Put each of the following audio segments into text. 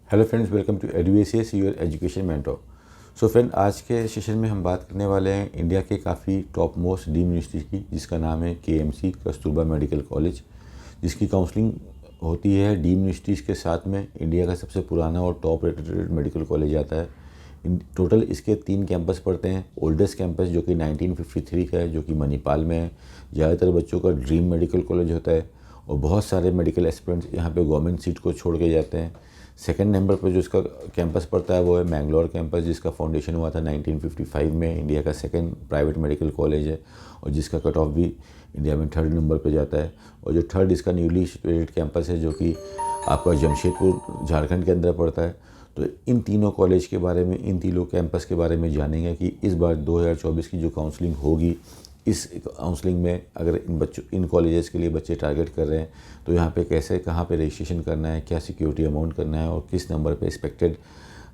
Hello friends, welcome to EduACS your education mentor. So friend, आज के session में हम बात करने वाले हैं इंडिया के काफ़ी टॉप मोस्ट डीम्ड यूनिवर्सिटी की, जिसका नाम है केएमसी कस्तूरबा मेडिकल कॉलेज, जिसकी काउंसलिंग होती है डीम्ड यूनिवर्सिटीज़ के साथ में। इंडिया का सबसे पुराना और टॉप रेटेड मेडिकल कॉलेज आता है। टोटल इसके 3 कैंपस पड़ते हैं। ओल्डेस्ट कैंपस जो कि 1953 का है, जो कि मणिपाल में है। ज़्यादातर बच्चों का ड्रीम मेडिकल कॉलेज होता है और बहुत सारे मेडिकल एस्पिरेंट्स यहाँ पे गवर्नमेंट सीट को छोड़ के जाते हैं। सेकंड नंबर पर जो इसका कैंपस पड़ता है वो है मैंगलोर कैंपस, जिसका फाउंडेशन हुआ था 1955 में। इंडिया का सेकंड प्राइवेट मेडिकल कॉलेज है और जिसका कट ऑफ भी इंडिया में 3rd नंबर पर जाता है। और जो थर्ड इसका न्यूली सिचुएटेड कैंपस है, जो कि आपका जमशेदपुर झारखंड के अंदर पड़ता है। तो इन तीनों कॉलेज के बारे में, इन तीनों कैंपस के बारे में जानेंगे कि इस बार 2024 की जो काउंसलिंग होगी, इस काउंसलिंग में अगर इन कॉलेजेस के लिए बच्चे टारगेट कर रहे हैं तो यहाँ पे कैसे, कहाँ पे रजिस्ट्रेशन करना है, क्या सिक्योरिटी अमाउंट करना है और किस नंबर पे एक्सपेक्टेड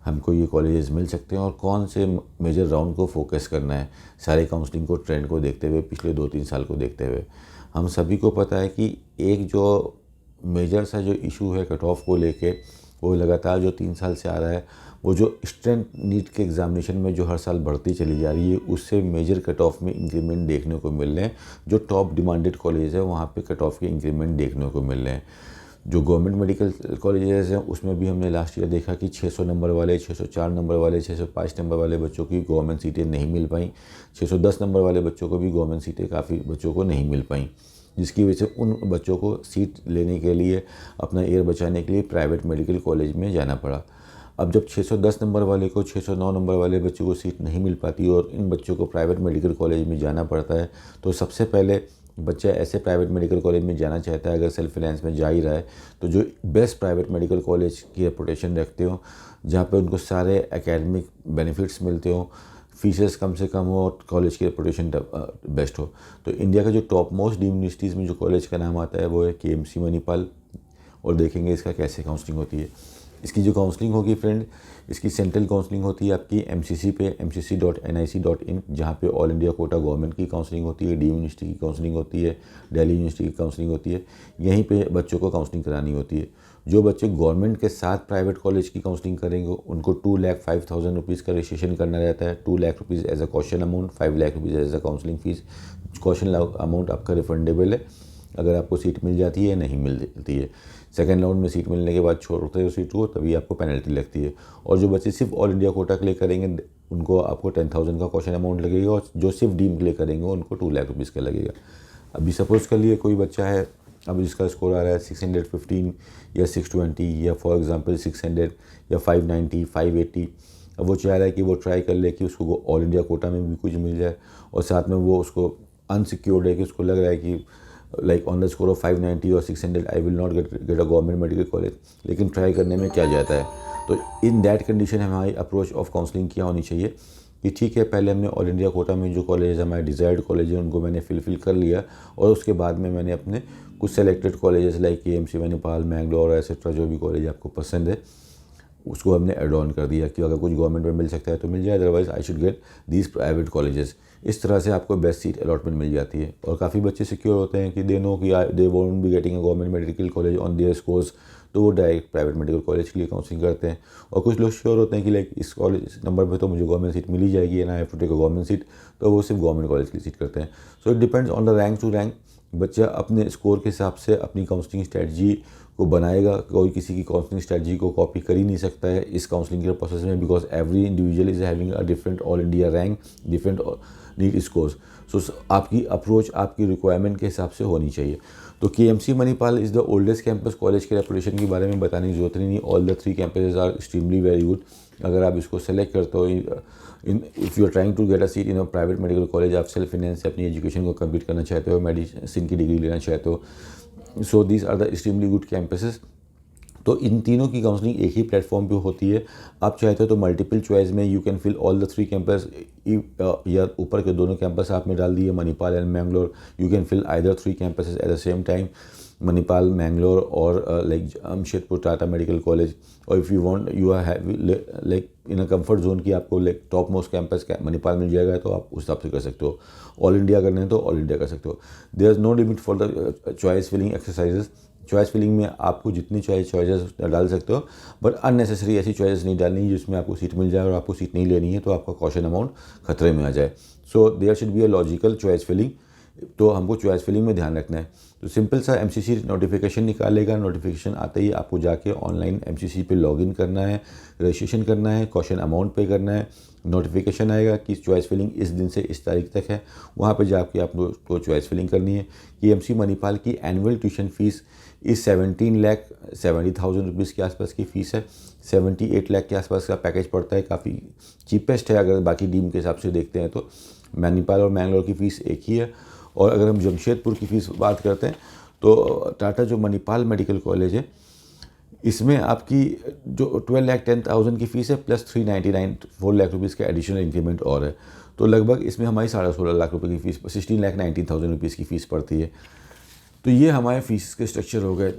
हमको ये कॉलेजेस मिल सकते हैं और कौन से मेजर राउंड को फोकस करना है, सारे काउंसलिंग को ट्रेंड को देखते हुए, पिछले 2-3 साल को देखते हुए। हम सभी को पता है कि एक जो मेजर सा जो इशू है कट ऑफ को लेके, वो लगातार जो 3 साल से आ रहा है, वो जो स्ट्रेंथ नीट के एग्ज़ामिनेशन में जो हर साल बढ़ती चली जा रही है, उससे मेजर कट ऑफ में इंक्रीमेंट देखने को मिल रहे हैं। जो टॉप डिमांडेड कॉलेज है वहाँ पे कट ऑफ के इंक्रीमेंट देखने को मिल रहे हैं। जो गवर्नमेंट मेडिकल कॉलेजेस हैं उसमें भी हमने लास्ट ईयर देखा कि 600 नंबर वाले, 604 नंबर वाले, 605 नंबर वाले बच्चों की गवर्नमेंट सीटें नहीं मिल पाई। 610 नंबर वाले बच्चों को भी गवर्नमेंट सीटें काफ़ी बच्चों को नहीं मिल पाई, जिसकी वजह से उन बच्चों को सीट लेने के लिए, अपना एयर बचाने के लिए प्राइवेट मेडिकल कॉलेज में जाना पड़ा। अब जब 610 नंबर वाले को, 609 नंबर वाले बच्चों को सीट नहीं मिल पाती और इन बच्चों को प्राइवेट मेडिकल कॉलेज में जाना पड़ता है, तो सबसे पहले बच्चा ऐसे प्राइवेट मेडिकल कॉलेज में जाना चाहता है, अगर सेल्फ फाइनेंस में जा ही रहा है, तो जो बेस्ट प्राइवेट मेडिकल कॉलेज की रेपुटेशन रखते हो, जहाँ पे उनको सारे एकेडमिक बेनिफिट्स मिलते हो, फीसेस कम से कम हो और कॉलेज की रेपुटेशन बेस्ट हो। तो इंडिया का जो टॉप मोस्ट डीम्ड यूनिवर्सिटीज़ में जो कॉलेज का नाम आता है वो है केएमसी मणिपाल। और देखेंगे इसका कैसे काउंसलिंग होती है। इसकी जो काउंसलिंग होगी फ्रेंड, इसकी सेंट्रल काउंसलिंग होती है आपकी एमसीसी पे, mcc.nic.in, जहाँ पे ऑल इंडिया कोटा गवर्नमेंट की काउंसलिंग होती है, डी यूनिवर्सिटी की काउंसलिंग होती है, दिल्ली यूनिवर्सिटी की काउंसलिंग होती है। यहीं पे बच्चों को काउंसलिंग करानी होती है। जो बच्चे गवर्नमेंट के साथ प्राइवेट कॉलेज की काउंसलिंग करेंगे उनको 2,05,000 रुपीज़ का रजिस्ट्रेशन करना रहता है। 2 lakh rupees as a caution amount, 5 lakh rupees as a counselling fees. Caution amount आपका रिफंडेबल है अगर आपको सीट मिल जाती है, नहीं मिलती है। सेकेंड राउंड में सीट मिलने के बाद छोड़ते हो सीट को, तभी आपको पेनल्टी लगती है। और जो बच्चे सिर्फ ऑल इंडिया कोटा के लिए करेंगे उनको आपको 10,000 का क्वेश्चन अमाउंट लगेगा, और जो सिर्फ डीम के लिए करेंगे उनको 2 लाख रुपीज़ का लगेगा। अभी सपोज़ कर लिए कोई बच्चा है, अब जिसका स्कोर आ रहा है 615 या 620 या फॉर एग्जांपल 600 या 590, 580। अब वो चाह रहा है कि वो ट्राई कर ले कि उसको ऑल इंडिया कोटा में भी कुछ मिल जाए, और साथ में वो उसको अनसिक्योर्ड है कि उसको लग रहा है कि like on the score of 590 और 600 I will not get a government medical college, लेकिन ट्राई करने में क्या जाता है। तो इन दैट कंडीशन हमारी अप्रोच ऑफ काउंसलिंग क्या होनी चाहिए कि ठीक है, पहले हमने ऑल इंडिया कोटा में जो कॉलेज हमारे डिज़ायर्ड कॉलेज है उनको मैंने फिल कर लिया, और उसके बाद में मैंने अपने कुछ selected colleges like KMC Manipal, Mangalore etcetera, जो भी कॉलेज आपको पसंद है उसको हमने एड ऑन कर दिया कि अगर कुछ गवर्नमेंट में मिल सकता है तो मिल जाए, otherwise I should get these private colleges. इस तरह से आपको बेस्ट सीट अलॉटमेंट मिल जाती है। और काफ़ी बच्चे सिक्योर होते हैं कि दे नो कि they won't be getting a government medical college on their scores, तो वो डायरेक्ट प्राइवेट मेडिकल कॉलेज के लिए काउंसलिंग करते हैं। और कुछ लोग श्योर होते हैं कि लाइक इस कॉलेज नंबर पे तो मुझे गवर्नमेंट सीट मिल ही जाएगी and I have to take a government seat, तो वो सिर्फ गवर्नमेंट कॉलेज की सीट करते हैं। So it depends on the rank to rank. बच्चा अपने स्कोर के हिसाब से अपनी काउंसलिंग स्ट्रेटजी को बनाएगा। कोई किसी की काउंसलिंग स्ट्रेटजी को कॉपी कर ही नहीं सकता है इस काउंसलिंग के प्रोसेस में, because every individual is having a different all India rank, different NEET scores. So आपकी अप्रोच आपकी रिक्वायरमेंट के हिसाब से होनी चाहिए। तो KMC Manipal is the oldest campus. College के रेपुटेशन के बारे में बताने की जरूरत नहीं, all the 3 campuses are extremely very good. अगर आप इसको सेलेक्ट करते हो, if you are trying to get a seat in a private medical college, आप सेल्फ फाइनेंस से अपनी एजुकेशन को कंप्लीट करना चाहते हो, मेडिसिन की डिग्री लेना चाहते हो, so these are the extremely good campuses. तो इन तीनों की काउंसलिंग एक ही प्लेटफॉर्म पे होती है। आप चाहते हो तो मल्टीपल चॉइस में you can fill all the 3 campus, या ऊपर के दोनों कैंपस आपने डाल दिए Manipal and Mangalore, you can fill either 3 campuses at the same time, Manipal, Mangalore और like Jamshedpur Tata medical college. और if you want, you are like in a comfort zone कि आपको like top most campus Manipal मिल जाएगा, तो आप उस हिसाब से कर सकते हो। ऑल इंडिया करना है तो ऑल इंडिया कर सकते हो। There is no limit for the choice filling exercises. Choice filling में आपको जितनी चॉइसेस डाल सकते हो, बट अननेसेसरी ऐसी चॉइसेस नहीं डालनी जिसमें आपको सीट मिल जाए और आपको सीट नहीं लेनी है तो आपका कॉशन अमाउंट खतरे में आ जाए। So there should be a logical choice filling. तो हमको चॉइस फिलिंग में ध्यान रखना है। तो सिंपल सा एमसीसी नोटिफिकेशन निकालेगा, नोटिफिकेशन आते ही आपको जाके ऑनलाइन एमसीसी पे लॉगिन करना है, रजिस्ट्रेशन करना है, कॉशन अमाउंट पे करना है, नोटिफिकेशन आएगा कि चॉइस फिलिंग इस दिन से इस तारीख तक है, वहाँ पे जाके आपको चॉइस फिलिंग करनी है। केएमसी मणिपाल की एनुअल ट्यूशन फीस इस 17,70,000 रुपीज़ के आसपास की फ़ीस है। 78 लाख के आसपास का पैकेज पड़ता है, काफ़ी चीपेस्ट है अगर बाकी डीम के हिसाब से देखते हैं तो। मणिपाल और मैंगलोर की फ़ीस एक ही है। और अगर हम जमशेदपुर की फ़ीस बात करते हैं तो टाटा जो मणिपाल मेडिकल कॉलेज है इसमें आपकी जो 12,10,000 की फ़ीस है प्लस 399 4 लाख रुपीज़ का एडिशनल इंक्रीमेंट और है। तो लगभग इसमें हमारी 16.5 लाख रुपए की फ़ीस 16,19,000 रुपीज़ की फ़ीस पड़ती है। तो ये हमारे फ़ीस के स्ट्रक्चर हो गए।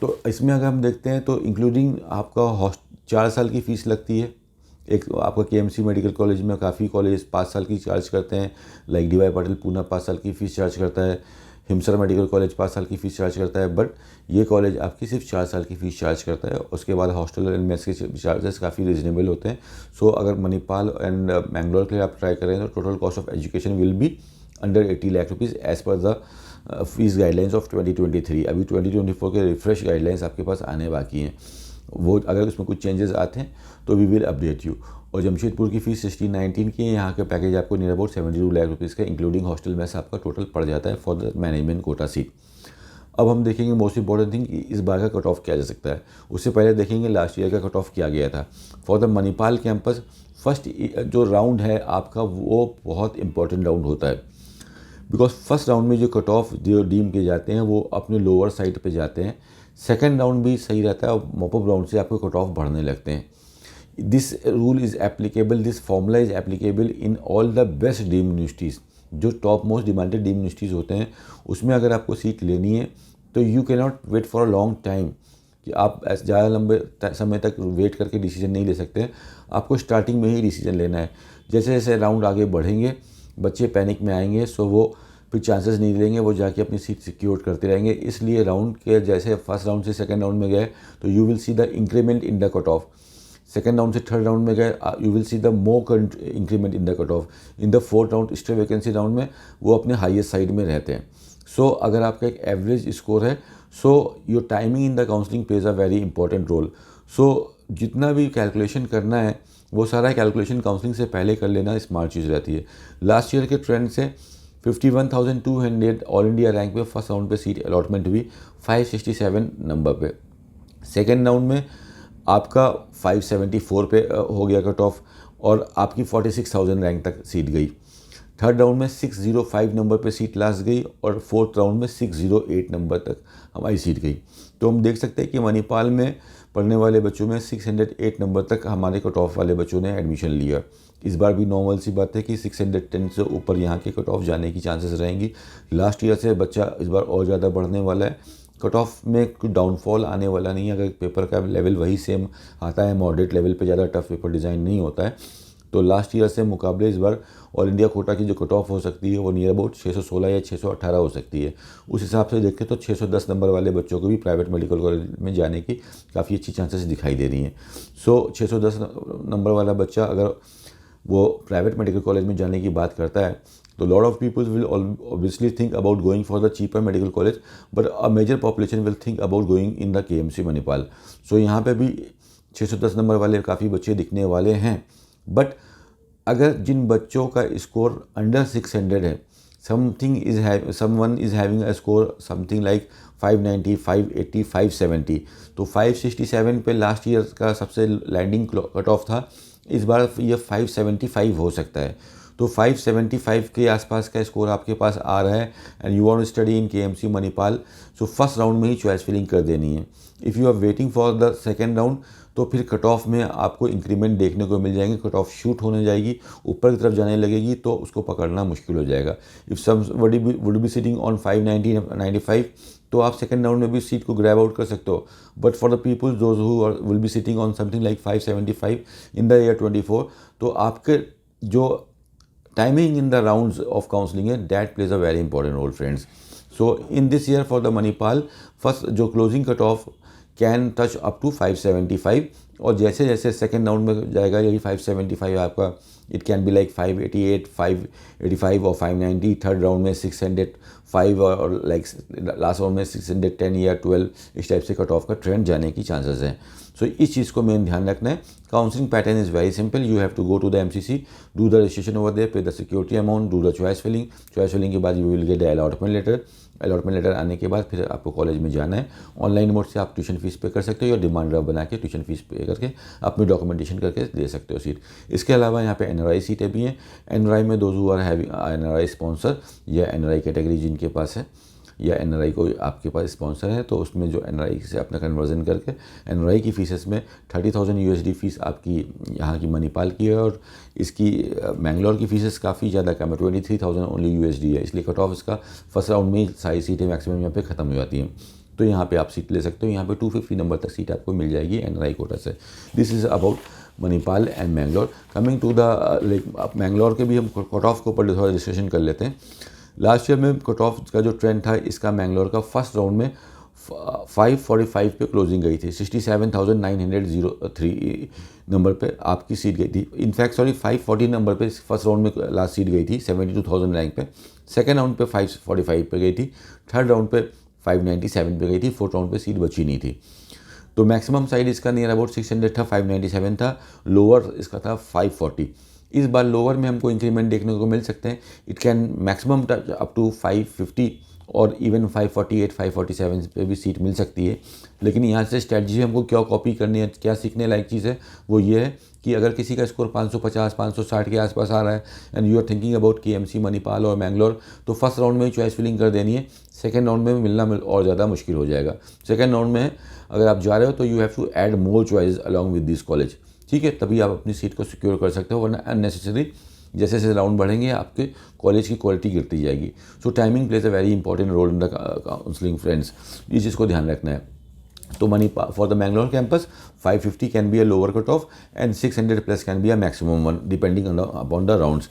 तो इसमें अगर हम देखते हैं तो इंक्लूडिंग आपका 4 साल की फ़ीस लगती है। एक आपका केएमसी मेडिकल कॉलेज में काफ़ी कॉलेज 5 साल की चार्ज करते हैं, like D Y Patil Poona 5 साल की फ़ीस चार्ज करता है, हिमसर मेडिकल कॉलेज 5 साल की फ़ीस चार्ज करता है, बट ये कॉलेज आपकी सिर्फ 4 साल की फ़ीस चार्ज करता है। उसके बाद हॉस्टल एंड मेस के चार्जेस काफ़ी रीजनेबल होते हैं। सो अगर मणिपाल एंड मैंगलोर के लिए आप ट्राई करें तो total cost of education will be under 80 lakh rupees as per the fees guidelines of 2023। अभी 2024 के रिफ्रेश गाइडलाइंस आपके पास आने बाकी हैं, वो अगर उसमें कुछ चेंजेस आते हैं तो वी विल अपडेट यू। और जमशेदपुर की फ़ीस 1619 की है। यहाँ के पैकेज आपको नियर अबाउट 72 लाख रुपीज़ का इंक्लूडिंग हॉस्टल में से आपका टोटल पड़ जाता है for the management quota seat. अब हम देखेंगे मोस्ट इंपॉर्टेंट थिंग कि इस बार का कट ऑफ किया जा सकता है। उससे पहले देखेंगे लास्ट ईयर का कट ऑफ किया गया था for the Manipal campus. First जो राउंड है आपका वो बहुत इंपॉर्टेंट राउंड होता है, बिकॉज फर्स्ट राउंड में जो कट ऑफ जो डीम के जाते हैं वो अपने लोअर साइड पे जाते हैं। सेकेंड राउंड भी सही रहता है और मॉपअप राउंड से आपको कट ऑफ बढ़ने लगते हैं। This rule is applicable, this formula is applicable in all the best deem universities. जो top most demanded deem universities होते हैं उसमें अगर आपको सीट लेनी है तो you can not wait for a long time, कि आप ज़्यादा लंबे समय तक वेट करके डिसीजन नहीं ले सकते। आपको स्टार्टिंग में ही डिसीजन लेना है। जैसे जैसे राउंड आगे बढ़ेंगे बच्चे पैनिक में आएंगे, सो वो फिर चांसेस नहीं लेंगे, वो जाके अपनी सीट सिक्योर करते रहेंगे। इसलिए राउंड के जैसे फर्स्ट राउंड से सेकंड राउंड में गए तो you will see the increment in the cut of. Second round से थर्ड राउंड में गए you will see the more increment in the cut of. In the fourth round extra vacancy round में वो अपने highest side में रहते हैं। सो अगर आपका एक एवरेज स्कोर है so your timing in the counselling plays a very important role. So जितना भी कैलकुलेशन करना है वो सारा कैलकुलेशन काउंसलिंग से पहले कर लेना स्मार्ट चीज़ रहती है। लास्ट ईयर के ट्रेंड से 51,200 ऑल इंडिया रैंक पे फर्स्ट राउंड पे सीट अलॉटमेंट हुई 567 नंबर पे। सेकेंड राउंड में आपका 574 पे हो गया कट ऑफ और आपकी 46,000 रैंक तक सीट गई। थर्ड राउंड में 605 नंबर पे सीट लास्ट गई और फोर्थ राउंड में 608 नंबर तक हमारी सीट गई। तो हम देख सकते हैं कि मणिपाल में पढ़ने वाले बच्चों में 608 नंबर तक हमारे कट ऑफ वाले बच्चों ने एडमिशन लिया। इस बार भी नॉर्मल सी बात है कि 610 से ऊपर यहाँ के कट ऑफ जाने की चांसेस रहेंगी। लास्ट ईयर से बच्चा इस बार और ज़्यादा बढ़ने वाला है। कट ऑफ में कोई डाउनफॉल आने वाला नहीं है। अगर पेपर का लेवल वही सेम आता है, मॉडरेट लेवल पे ज़्यादा टफ पेपर डिज़ाइन नहीं होता है, तो लास्ट ईयर से मुकाबले इस बार ऑल इंडिया कोटा की जो कट ऑफ हो सकती है वो नियर अबाउट 616 या 618 हो सकती है। उस हिसाब से देखें तो 610 नंबर वाले बच्चों को भी प्राइवेट मेडिकल कॉलेज में जाने की काफ़ी अच्छी चांसेस दिखाई दे रही हैं। सो 610 नंबर वाला बच्चा अगर वो प्राइवेट मेडिकल कॉलेज में जाने की बात करता है तो lot of peoples will obviously think about going for the cheaper medical college, but a major population will think about going in the KMC Manipal. So यहाँ पे भी 610 नंबर वाले काफ़ी बच्चे दिखने वाले हैं। बट अगर जिन बच्चों का स्कोर अंडर 600 है, someone is having a score something like 590, 580, 570, तो 567 पे लास्ट ईयर का सबसे लैंडिंग कट ऑफ था। इस बार ये 575 हो सकता है। तो 575 के आसपास का स्कोर आपके पास आ रहा है and you want to study in KMC Manipal, so first round में ही चॉइस फिलिंग कर देनी है। If you are waiting for the second round तो फिर कट ऑफ में आपको इंक्रीमेंट देखने को मिल जाएंगे, कट ऑफ शूट होने जाएगी, ऊपर की तरफ जाने लगेगी, तो उसको पकड़ना मुश्किल हो जाएगा। If somebody would be sitting on 590, 95 तो आप सेकेंड राउंड में भी सीट को ग्रैब आउट कर सकते हो। But for the people those who will be sitting on something like 575 in the year 24, तो आपके जो timing in the rounds of counselling है that plays a very important role friends. So in this year for the Manipal first जो closing cut off can touch up to 575, और जैसे जैसे second round में जाएगा यही 575 आपका, इट कैन बी लाइक 588, 585 और 590, थर्ड राउंड में 605 और लाइक लास्ट राउंड में 610 या 12, इस टाइप से कट ऑफ का ट्रेंड जाने की चांसेस हैं। सो इस चीज़ को मेन ध्यान रखना है। Counselling pattern is very simple, you have to go to the MCC, do the registration over there, pay the security amount, do the choice filling के बाद you will get the allotment letter आने के बाद फिर आपको college में जाना है। ऑनलाइन मोड से आप ट्यूशन फीस पे कर सकते हो या डिमांड ड्राफ्ट बना के ट्यूशन फीस पे करके अपनी डॉक्यूमेंटेशन करके दे सकते हो सीट। इसके अलावा यहाँ पे NRI सीटें भी हैं। NRI में those who are having NRI sponsor या NRI कैटेगरी जिनके पास है या NRI को आपके पास स्पॉन्सर है, तो उसमें जो NRI से अपना कन्वर्जन करके NRI की फीसेस में 30,000 USD फीस आपकी यहाँ की मणिपाल की है, और इसकी मैंगलोर की फीसेस काफ़ी ज़्यादा कम है, 23,000 ओनली USD है। इसलिए कट ऑफ इसका फर्स्ट राउंड में ही सारी सीटें मैक्सिमम यहाँ पे ख़त्म हो जाती हैं। तो यहाँ पे आप सीट ले सकते हो। यहाँ पे 250 नंबर तक सीट आपको मिल जाएगी NRI कोटा से। This is about Manipal and Mangalore. Coming to the Mangalore के भी हम कट ऑफ के ऊपर थोड़ा डिस्कशन कर लेते हैं। लास्ट ईयर में कट ऑफ का जो ट्रेंड था इसका मैंगलोर का फर्स्ट राउंड में 545 पे क्लोजिंग गई थी, 67,903 नंबर पे आपकी सीट गई थी। इनफैक्ट 540 नंबर पे फर्स्ट राउंड में लास्ट सीट गई थी 72,000 रैंक पे, सेकेंड राउंड पे 545 पे गई थी, थर्ड राउंड पे 597 पे गई थी, फोर्थ राउंड पे सीट बची नहीं थी। तो मैक्सिमम साइड इसका नियर अबाउट 600 था, 597 था, लोअर इसका था 540। इस बार लोअर में हमको इंक्रीमेंट देखने को मिल सकते हैं। It can maximum touch up to 550 और इवन 548, 547 पे भी सीट मिल सकती है। लेकिन यहाँ से स्ट्रेटजी हमको क्या कॉपी करनी है, क्या सीखने लायक चीज़ है, वो ये है कि अगर किसी का स्कोर 550, 560 के आसपास आ रहा है and you are thinking about KMC, Manipal और मैंगलोर, तो फर्स्ट राउंड में ही चॉइस फिलिंग कर देनी है। सेकेंड राउंड में मिलना और ज़्यादा मुश्किल हो जाएगा। सेकेंड राउंड में अगर आप जा रहे हो तो you have to add more choice along with this college, ठीक है, तभी आप अपनी सीट को सिक्योर कर सकते हो, वरना अननेसेसरी जैसे जैसे राउंड बढ़ेंगे आपके कॉलेज की क्वालिटी गिरती जाएगी। So timing plays a very important role in the counselling friends, इस चीज़ को ध्यान रखना है। तो for the Mangalore campus 550 can be a lower cut off and 600 plus can be a maximum one depending upon the rounds.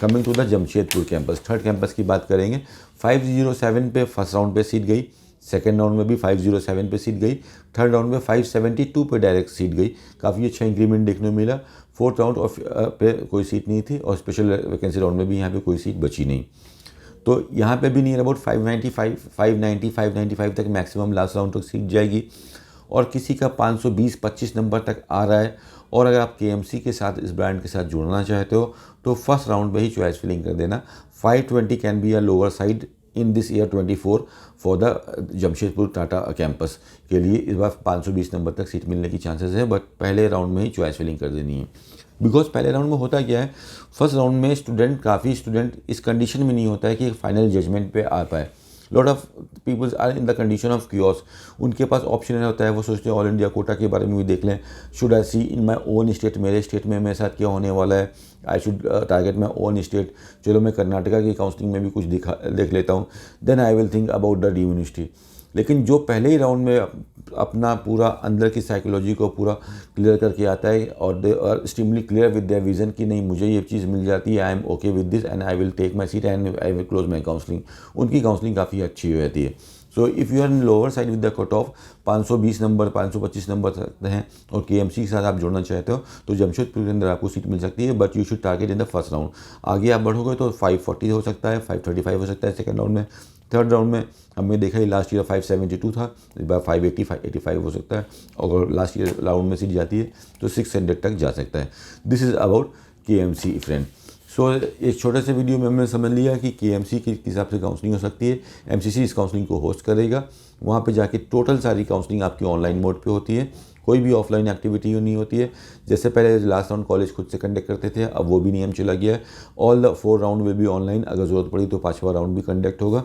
Coming to the Jamshedpur campus, third campus की बात करेंगे। 507 पे फर्स्ट राउंड पे सीट गई, सेकेंड राउंड में भी 507 पे seat गई, थर्ड राउंड में 572 पे डायरेक्ट सीट गई, काफ़ी अच्छा इंक्रीमेंट देखने को मिला। फोर्थ राउंड पे कोई सीट नहीं थी और स्पेशल वैकेंसी राउंड में भी यहाँ पे कोई सीट बची नहीं। तो यहाँ पे भी नियर अबाउट 595 तक मैक्सिमम लास्ट राउंड तक सीट जाएगी। और किसी का 520-25 नंबर तक आ रहा है और अगर आप KMC के साथ इस ब्रांड के साथ जुड़ना चाहते हो तो फर्स्ट राउंड में ही चॉइस फिलिंग कर देना। 520 can be a lower side in this year 24 for the Jamshedpur Tata campus के लिए। इस बार 520 नंबर तक सीट मिलने की चांसेस है, बट पहले राउंड में ही चॉइस फिलिंग कर देनी है। बिकॉज पहले राउंड में होता क्या है, फर्स्ट राउंड में काफ़ी स्टूडेंट इस कंडीशन में नहीं होता है कि फाइनल जजमेंट पे आ पाए। Lot of peoples are in the condition of chaos, उनके पास ऑप्शन होता है, वो सोचते हैं ऑल इंडिया कोटा के बारे में भी देख लें, should I see in my own state, मेरे स्टेट में मेरे साथ क्या होने वाला है, I should target my own state, चलो मैं कर्नाटका की काउंसलिंग में भी कुछ देख लेता हूँ, then I will think about the deemed university. लेकिन जो पहले ही राउंड में अपना पूरा अंदर की साइकोलॉजी को पूरा क्लियर करके आता है और they are extremely clear with their vision कि नहीं मुझे ये चीज़ मिल जाती है, I am okay with this and I will take my seat and I will close my counselling, उनकी काउंसलिंग काफ़ी अच्छी हो जाती है। So if you are in lower side with the cut off 520 number 525 number तक हैं और KMC के साथ आप जुड़ना चाहते हो तो जमशेदपुर के अंदर आपको सीट मिल सकती है, but you should target in the first round. आगे आप बढ़ोगे तो 540 हो सकता है, 535 हो सकता है सेकेंड राउंड में। थर्ड राउंड में हमने देखा ही लास्ट ईयर 572 था, इस बार 580 585 हो सकता है, और लास्ट ईयर राउंड में सीट जाती है तो 600 तक जा सकता है। This is about KMC friend. So एक छोटे से वीडियो में हमने समझ लिया कि KMC के हिसाब से काउंसलिंग हो सकती है। MCC इस काउंसलिंग को होस्ट करेगा, वहाँ पे जाके टोटल सारी काउंसलिंग आपकी ऑनलाइन मोड पे होती है, कोई भी ऑफलाइन एक्टिविटी नहीं होती है। जैसे पहले लास्ट राउंड कॉलेज खुद से कंडक्ट करते थे, अब वो भी नियम चला गया है। All the 4 round will be online, अगर ज़रूरत पड़ी तो 5वां राउंड भी कंडक्ट होगा।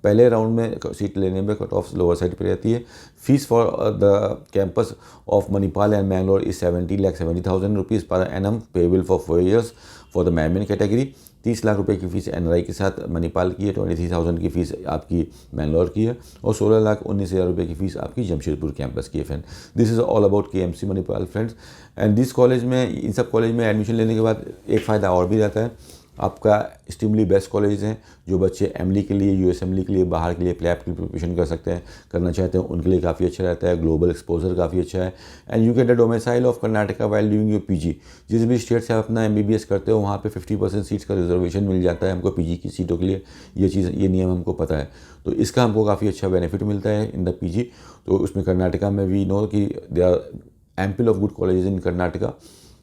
पहले राउंड में सीट लेने में कट ऑफ लोअर साइड पे रहती है। Fees for the campus of Manipal and Mangalore is 70,70,000 rupees per annum payable for 4 years for the man category. 30 lakh रुपए की फ़ीस NRI के साथ मणिपाल की है, 23,000 की फ़ीस आपकी मैंगलोर की है और 16,19,000 रुपये की फ़ीस आपकी जमशेदपुर कैंपस की है friend. This is all about KMC Manipal friends. And this college में, इन सब कॉलेज में एडमिशन लेने के बाद एक फ़ायदा और भी रहता है आपका एक्सट्रीमली बेस्ट कॉलेज हैं जो बच्चे एमली के लिए, यूएसएमली के लिए, बाहर के लिए प्लैप के लिए प्रिपरेशन कर सकते हैं, करना चाहते हैं, उनके लिए काफ़ी अच्छा रहता है। ग्लोबल एक्सपोजर काफ़ी अच्छा है। And you get the domicile of Karnataka while doing your PG. जिस भी स्टेट से आप अपना एमबीबीएस करते हो वहाँ पे 50% सीट्स का रिजर्वेशन मिल जाता है हमको पीजी की सीटों के लिए। ये नियम हमको पता है, तो इसका हमको काफ़ी अच्छा बेनिफिट मिलता है इन द पीजी। तो उसमें कर्नाटका में वी नो कि they are ample of good colleges in Karnataka,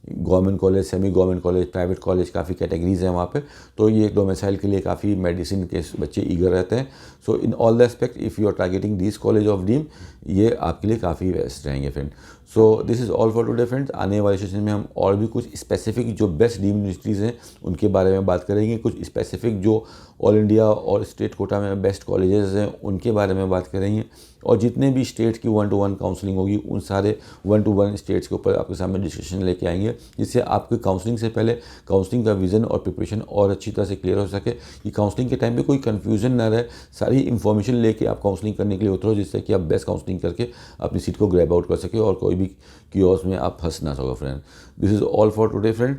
government college, semi government college, private college, काफ़ी कैटेगरीज हैं वहाँ पे। तो ये डोमिसाइल के लिए काफ़ी मेडिसिन के बच्चे ईगर रहते हैं। So in all the aspect if you are targeting this college of deem, ये आपके लिए काफ़ी बेस्ट रहेंगे friend. So this is all for today friends. आने वाले सेशन में हम और भी कुछ स्पेसिफिक जो बेस्ट डीम यूनिवर्सिटीज़ हैं उनके बारे में बात करेंगे, कुछ स्पेसिफिक जो ऑल इंडिया और स्टेट कोटा में बेस्ट कॉलेजेस हैं उनके बारे में बात करेंगे, और जितने भी स्टेट की 1-to-1 काउंसलिंग होगी उन सारे 1-to-1 स्टेट्स के ऊपर आपके सामने डिस्कशन लेके आएंगे, जिससे आपके काउंसलिंग से पहले काउंसलिंग का विज़न और प्रिपरेशन और अच्छी तरह से क्लियर हो सके, कि काउंसलिंग के टाइम पे कोई कन्फ्यूजन ना रहे। सारी इन्फॉर्मेशन लेके आप काउंसलिंग करने के लिए उतरो, जिससे कि आप बेस्ट काउंसलिंग करके अपनी सीट को ग्रैब आउट कर सके और कोई भी कियोस में आप फंस ना सको friend. This is all for today friend.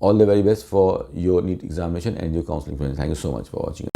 All the very best for your NEET examination and your counselling friend. Thank you so much for watching.